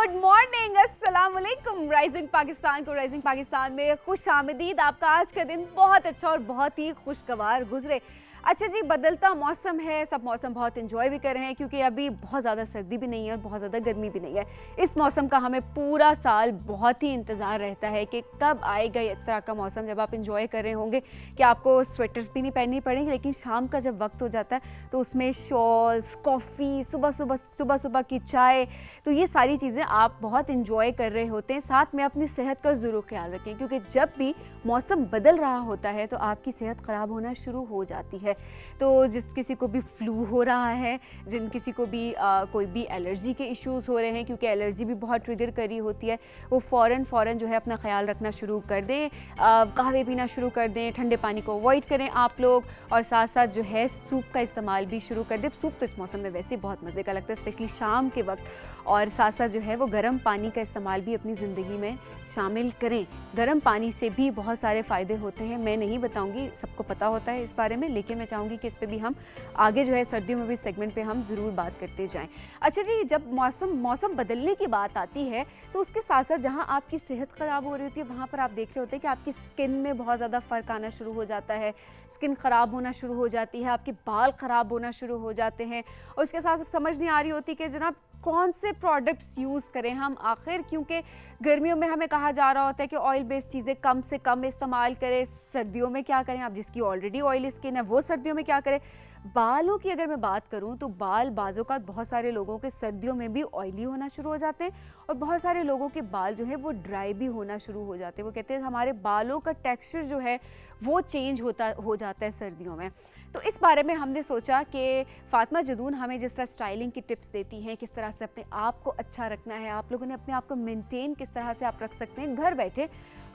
Good morning, अस्सलाम वालेकुम। Rising Pakistan को राइजिंग पाकिस्तान में खुश आमदीद। आपका आज का दिन बहुत अच्छा और बहुत ही खुशगवार गुजरे। अच्छा जी, बदलता मौसम है, सब मौसम बहुत एंजॉय भी कर रहे हैं क्योंकि अभी बहुत ज़्यादा सर्दी भी नहीं है और बहुत ज़्यादा गर्मी भी नहीं है। इस मौसम का हमें पूरा साल बहुत ही इंतज़ार रहता है कि कब आएगा इस तरह का मौसम जब आप एंजॉय कर रहे होंगे कि आपको स्वेटर्स भी नहीं पहननी पड़ेंगी, लेकिन शाम का जब वक्त हो जाता है तो उसमें शॉल्स, कॉफ़ी, सुबह सुबह की चाय, तो ये सारी चीज़ें आप बहुत इंजॉय कर रहे होते हैं। साथ में अपनी सेहत का ज़रूर ख्याल रखें क्योंकि जब भी मौसम बदल रहा होता है तो आपकी सेहत ख़राब होना शुरू हो जाती है। तो जिस किसी को भी फ्लू हो रहा है, जिन किसी को भी कोई भी एलर्जी के इश्यूज़ हो रहे हैं, क्योंकि एलर्जी भी बहुत ट्रिगर करी होती है, वो फ़ौरन जो है अपना ख्याल रखना शुरू कर दें, कहवे पीना शुरू कर दें, ठंडे पानी को अवॉइड करें आप लोग, और साथ साथ जो है सूप का इस्तेमाल भी शुरू कर दें। सूप तो इस मौसम में वैसे बहुत मज़े का लगता है, स्पेशली शाम के वक्त। और साथ साथ जो है वो गर्म पानी का इस्तेमाल भी अपनी ज़िंदगी में शामिल करें। गर्म पानी से भी बहुत सारे फ़ायदे होते हैं, मैं नहीं बताऊंगी, सबको पता होता है इस बारे में, लेकिन मैं चाहूँगी कि इस पे भी हम आगे जो है सर्दियों में भी सेगमेंट पे हम ज़रूर बात करते जाएं। अच्छा जी, जब मौसम बदलने की बात आती है तो उसके साथ साथ जहाँ आपकी सेहत ख़राब हो रही होती है वहाँ पर आप देख रहे होते हैं कि आपकी स्किन में बहुत ज़्यादा फ़र्क आना शुरू हो जाता है, स्किन ख़राब होना शुरू हो जाती है, आपके बाल ख़राब होना शुरू हो जाते हैं, और उसके साथ समझ नहीं आ रही होती कि जनाब कौन से प्रोडक्ट्स यूज़ करें हम आखिर, क्योंकि गर्मियों में हमें कहा जा रहा होता है कि ऑयल बेस्ड चीज़ें कम से कम इस्तेमाल करें। सर्दियों में क्या करें, आप जिसकी ऑलरेडी ऑयली स्किन है वो सर्दियों में क्या करें। बालों की अगर मैं बात करूं तो बाज़ों का बहुत सारे लोगों के सर्दियों में भी ऑयली होना शुरू हो जाते हैं और बहुत सारे लोगों के बाल जो है वो ड्राई भी होना शुरू हो जाते हैं। वो कहते हैं हमारे बालों का टेक्सचर जो है वो चेंज हो जाता है सर्दियों में। तो इस बारे में हमने सोचा कि फ़ातिमा जदून हमें जिस तरह स्टाइलिंग की टिप्स देती हैं, किस तरह से अपने आप को अच्छा रखना है, आप लोगों ने अपने आप को मेंटेन किस तरह से आप रख सकते हैं घर बैठे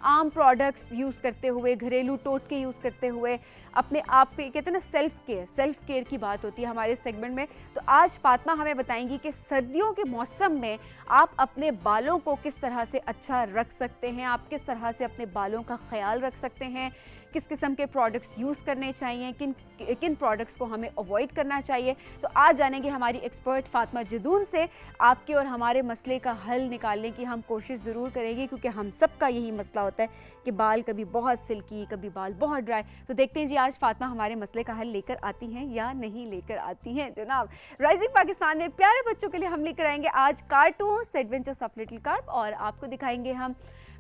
आम प्रोडक्ट्स यूज़ करते हुए, घरेलू टोटके यूज़ करते हुए, अपने आप पे कहते हैं ना सेल्फ केयर की बात होती है हमारे सेगमेंट में। तो आज फ़ातिमा हमें बताएंगी कि सर्दियों के मौसम में आप अपने बालों को किस तरह से अच्छा रख सकते हैं, आप किस तरह से अपने बालों का ख्याल रख सकते हैं, किस किस्म के प्रोडक्ट्स यूज़ करने चाहिए, किन प्रोडक्ट्स को हमें अवॉइड करना चाहिए। तो आज जानेंगे हमारी एक्सपर्ट फ़ातिमा जदून से, आपके और हमारे मसले का हल निकालने की हम कोशिश ज़रूर करेंगे, क्योंकि हम सबका यही मसला होता है कि बाल कभी बहुत सिल्की, कभी बाल बहुत ड्राई। तो देखते हैं जी आज फ़ातिमा हमारे मसले का हल लेकर आती हैं या नहीं लेकर आती हैं। जनाब, राइजिंग पाकिस्तान में प्यारे बच्चों के लिए हम लेकर आएंगे आज cartoons adventures of little carp, और आपको दिखाएंगे हम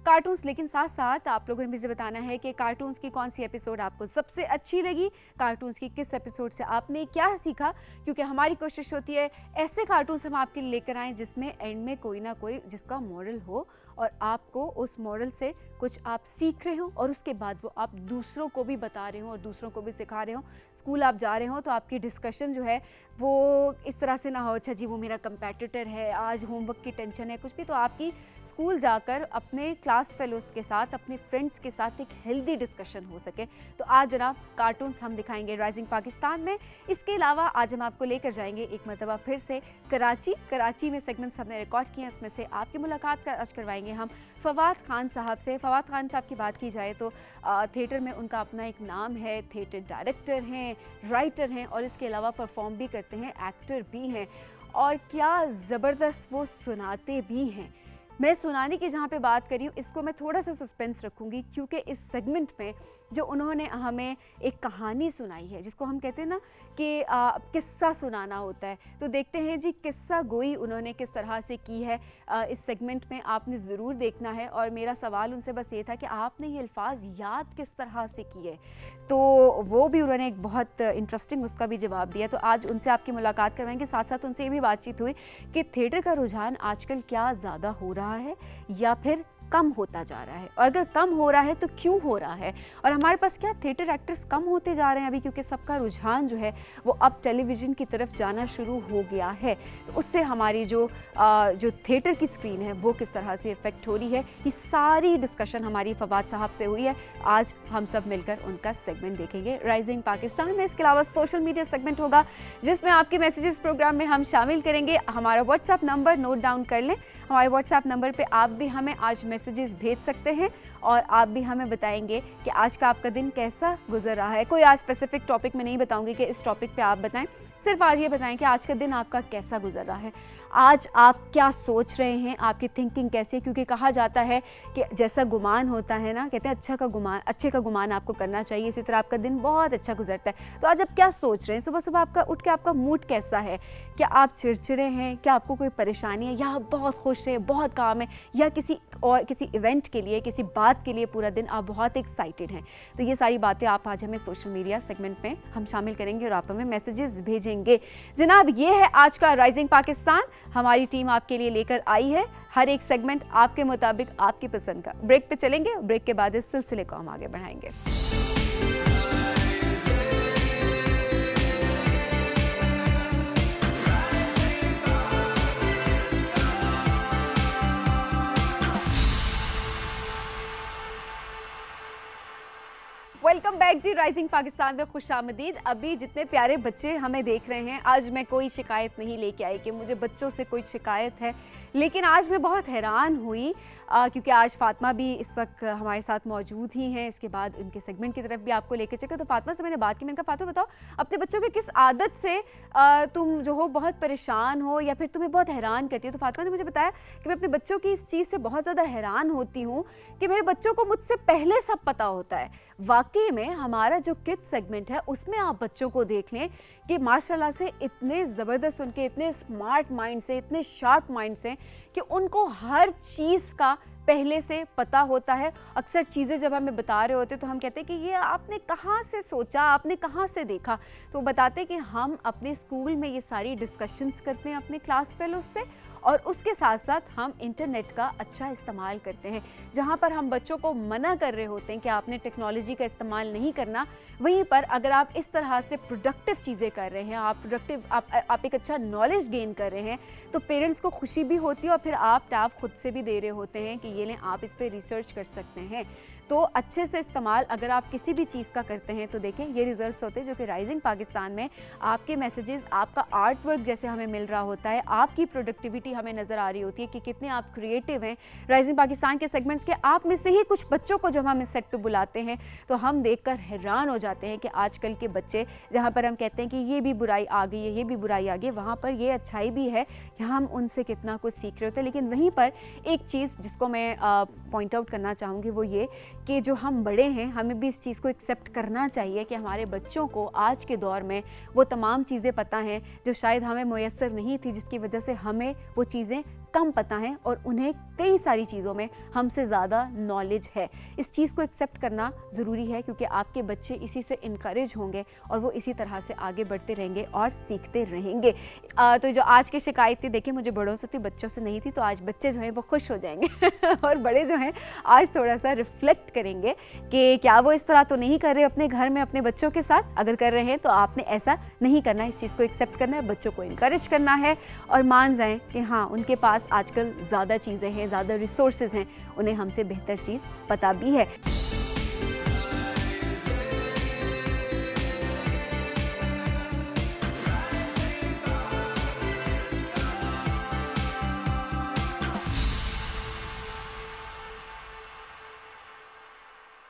कार्टून्स, लेकिन साथ साथ आप लोगों ने मुझे बताना है कि कार्टून्स की कौन सी एपिसोड आपको सबसे अच्छी लगी, कार्टून्स की किस एपिसोड से आपने क्या सीखा, क्योंकि हमारी कोशिश होती है ऐसे कार्टून्स हम आपके लिए लेकर आएँ जिसमें एंड में कोई ना कोई जिसका मॉरल हो और आपको उस मॉरल से कुछ आप सीख रहे हो और उसके बाद वो आप दूसरों को भी बता रहे हो और दूसरों को भी सिखा रहे हो। स्कूल आप जा रहे हो तो आपकी डिस्कशन जो है वो इस तरह से ना हो, अच्छा जी वो मेरा कंपेटिटर है, आज होमवर्क की टेंशन है, कुछ भी। तो आपकी स्कूल जाकर अपने क्लास फेलोज के साथ, अपने फ्रेंड्स के साथ एक हेल्दी डिस्कशन हो सके। तो आज जनाब कार्टून्स हम दिखाएंगे राइजिंग पाकिस्तान में। इसके अलावा आज हम आपको लेकर जाएंगे एक मरतबा फिर से कराची में सेगमेंट्स हमने रिकॉर्ड किए हैं, उसमें से आपकी मुलाकात का अर्ज करवाएंगे हम फवाद खान साहब से। फवाद खान साहब की बात की जाए तो थिएटर में उनका अपना एक नाम है, थिएटर डायरेक्टर हैं, राइटर हैं और इसके अलावा परफॉर्म भी करते हैं, एक्टर भी हैं, और क्या ज़बरदस्त वो सुनाते भी हैं। मैं सुनाने की जहाँ पे बात करी हूँ इसको मैं थोड़ा सा सस्पेंस रखूँगी, क्योंकि इस सेगमेंट में जो उन्होंने हमें एक कहानी सुनाई है, जिसको हम कहते हैं ना कि किस्सा सुनाना होता है, तो देखते हैं जी किस्सा गोई उन्होंने किस तरह से की है। इस सेगमेंट में आपने ज़रूर देखना है, और मेरा सवाल उनसे बस ये था कि आपने ये अल्फाज याद किस तरह से किए, तो वो भी उन्होंने एक बहुत इंटरेस्टिंग उसका भी जवाब दिया। तो आज उनसे आपकी मुलाकात करवाएंगे, साथ साथ उनसे ये भी बातचीत हुई कि थिएटर का रुझान आजकल क्या ज़्यादा हो रहा है या फिर कम होता जा रहा है, और अगर कम हो रहा है तो क्यों हो रहा है, और हमारे पास क्या थिएटर एक्टर्स कम होते जा रहे हैं अभी, क्योंकि सबका रुझान जो है वो अब टेलीविज़न की तरफ जाना शुरू हो गया है। तो उससे हमारी जो थिएटर की स्क्रीन है वो किस तरह से इफ़ेक्ट हो रही है, ये सारी डिस्कशन हमारी फवाद साहब से हुई है। आज हम सब मिलकर उनका सेगमेंट देखेंगे राइजिंग पाकिस्तान में। इसके अलावा सोशल मीडिया सेगमेंट होगा जिसमें आपके मैसेजेस प्रोग्राम में हम शामिल करेंगे। हमारा व्हाट्सएप नंबर नोट डाउन कर लें, हमारे व्हाट्सएप नंबर पर आप भी हमें आज मैसेजेस भेज सकते हैं और आप भी हमें बताएंगे कि आज का आपका दिन कैसा गुजर रहा है। कोई आज स्पेसिफिक टॉपिक में नहीं बताऊंगी कि इस टॉपिक पे आप बताएं, सिर्फ आज ये बताएं कि आज का दिन आपका कैसा गुजर रहा है, आज आप क्या सोच रहे हैं, आपकी थिंकिंग कैसी है। क्योंकि कहा जाता है कि जैसा गुमान होता है ना, कहते हैं अच्छे का गुमान आपको करना चाहिए, इसी तरह आपका दिन बहुत अच्छा गुजरता है। तो आज आप क्या सोच रहे हैं, सुबह सुबह आपका उठ के आपका मूड कैसा है, क्या आप चिड़चिड़े हैं, क्या आपको कोई परेशानी है, या आप बहुत खुश हैं, बहुत काम है, या किसी इवेंट के लिए, किसी बात के लिए पूरा दिन आप बहुत एक्साइटेड हैं। तो ये सारी बातें आप आज हमें सोशल मीडिया सेगमेंट में हम शामिल करेंगे और आप हमें मैसेजेस भेजेंगे। जनाब, ये है आज का राइजिंग पाकिस्तान। हमारी टीम आपके लिए लेकर आई है हर एक सेगमेंट आपके मुताबिक, आपकी पसंद का। ब्रेक पे चलेंगे, ब्रेक के बाद इस सिलसिले को हम आगे बढ़ाएंगे। वेलकम बैक जी, राइजिंग पाकिस्तान में खुशामदीद। अभी जितने प्यारे बच्चे हमें देख रहे हैं, आज मैं कोई शिकायत नहीं लेके आई कि मुझे बच्चों से कोई शिकायत है, लेकिन आज मैं बहुत हैरान हुई क्योंकि आज फातिमा भी इस वक्त हमारे साथ मौजूद ही हैं। इसके बाद उनके सेगमेंट की तरफ भी आपको लेके चले। तो फातिमा से मैंने बात की, मैंने कहा फातिमा बताओ अपने बच्चों की किस आदत से तुम जो हो बहुत परेशान हो या फिर तुम्हें बहुत हैरान करती हो। तो फातिमा ने मुझे बताया कि मैं अपने बच्चों की इस चीज़ से बहुत ज़्यादा हैरान होती हूँ कि मेरे बच्चों को मुझसे पहले सब पता होता है। वाकई में हमारा जो किड्स सेगमेंट है उसमें आप बच्चों को देख लें कि माशाल्लाह से इतने ज़बरदस्त, उनके इतने स्मार्ट माइंड से, इतने शार्प माइंड से कि उनको हर चीज़ का पहले से पता होता है। अक्सर चीज़ें जब हमें बता रहे होते तो हम कहते हैं कि ये आपने कहाँ से सोचा, आपने कहाँ से देखा। तो बताते कि हम अपने स्कूल में ये सारी डिस्कशंस करते हैं अपने क्लास फेलोज से, और उसके साथ साथ हम इंटरनेट का अच्छा इस्तेमाल करते हैं। जहाँ पर हम बच्चों को मना कर रहे होते हैं कि आपने टेक्नोलॉजी का इस्तेमाल नहीं करना, वहीं पर अगर आप इस तरह से प्रोडक्टिव चीज़ें कर रहे हैं, आप एक अच्छा नॉलेज गेन कर रहे हैं, तो पेरेंट्स को खुशी भी होती है और फिर आप टैब खुद से भी दे रहे होते हैं कि ये लें, आप इस पर रिसर्च कर सकते हैं। तो अच्छे से इस्तेमाल अगर आप किसी भी चीज़ का करते हैं तो देखें ये रिजल्ट्स होते हैं जो कि राइजिंग पाकिस्तान में आपके मैसेजेस, आपका आर्ट वर्क जैसे हमें मिल रहा होता है, आपकी प्रोडक्टिविटी हमें नज़र आ रही होती है कि कितने आप क्रिएटिव हैं। राइजिंग पाकिस्तान के सेगमेंट्स के आप में से ही कुछ बच्चों को जब हम इस सेट पे बुलाते हैं तो हम देखकर हैरान हो जाते हैं कि आजकल के बच्चे, जहाँ पर हम कहते हैं कि ये भी बुराई आ गई है, ये भी बुराई आ गई है, वहाँ पर ये अच्छाई भी है कि हम उनसे कितना कुछ सीख रहे होते हैं। लेकिन वहीं पर एक चीज़ जिसको मैं पॉइंट आउट करना चाहूँगी वो ये कि जो हम बड़े हैं हमें भी इस चीज़ को एक्सेप्ट करना चाहिए कि हमारे बच्चों को आज के दौर में वो तमाम चीज़ें पता हैं जो शायद हमें मुयस्सर नहीं थी, जिसकी वजह से हमें वो चीज़ें कम पता हैं और उन्हें कई सारी चीज़ों में हमसे ज़्यादा नॉलेज है। इस चीज़ को एक्सेप्ट करना ज़रूरी है क्योंकि आपके बच्चे इसी से इनकरेज होंगे और वो इसी तरह से आगे बढ़ते रहेंगे और सीखते रहेंगे। तो जो आज की शिकायत थी, देखिए मुझे बड़ों से थी, बच्चों से नहीं थी, तो आज बच्चे जो हैं वो खुश हो जाएंगे और बड़े जो हैं आज थोड़ा सा रिफ्लेक्ट करेंगे कि क्या वो इस तरह तो नहीं कर रहे अपने घर में अपने बच्चों के साथ। अगर कर रहे हैं तो आपने ऐसा नहीं करना, इस चीज़ को एक्सेप्ट करना है, बच्चों को इनकरेज करना है और मान जाएं कि हाँ उनके पास आजकल ज़्यादा चीज़ें हैं, ज़्यादा रिसोर्सेज हैं, उन्हें हमसे बेहतर चीज़ पता भी है।